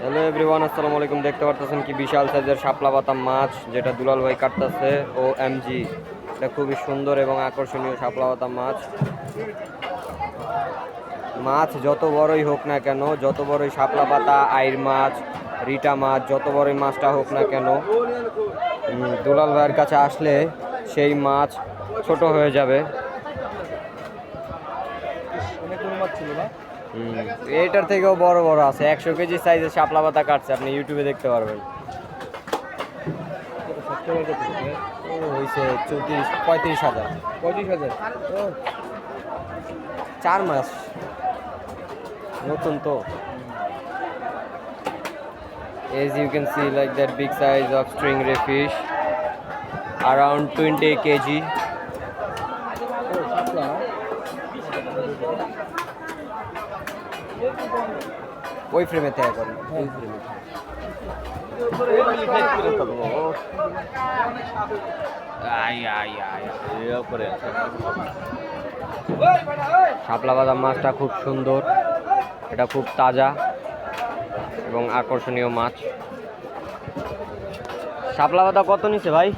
Hello everyone, আসসালামু আলাইকুম। দেখতে পারতেছেন কি বিশাল সাইজের শাপলা পাতা মাছ, যেটা দুলাল ভাই কাটতেছে ও এমজি। এটা খুবই সুন্দর এবং আকর্ষণীয় শাপলা পাতা মাছ। মাছ যত বড়ই হোক না কেন, যত বড়ই শাপলা পাতা, আইর মাছ, রিটা মাছ, যত বড়ই মাছটা হোক না কেন, দুলাল ভাইয়ের কাছে আসলে সেই মাছ ছোট হয়ে যাবে। এটার থেকেও বড় বড় আছে, 100 কেজি সাইজের শাপলা পাতা কাটছে, আপনি ইউটিউবে দেখতে পারবেন। হয়েছে 35,000। 4 মাস নতুন তো। As you can see, like that big size of stingray fish, around 20 kg. ওই ফ্রেমে থেকে করেন, ওই ফ্রেমে। শাপলা বাদাম মাছটা খুব সুন্দর, এটা খুব তাজা এবং আকর্ষণীয় মাছ। শাপলা বাদা কত নিছে ভাই?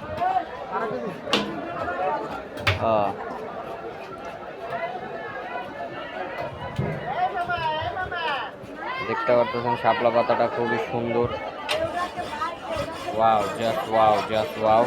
দেখতে পারতেছেন শাপলা পাতাটা খুবই সুন্দর। Wow, just wow, just wow.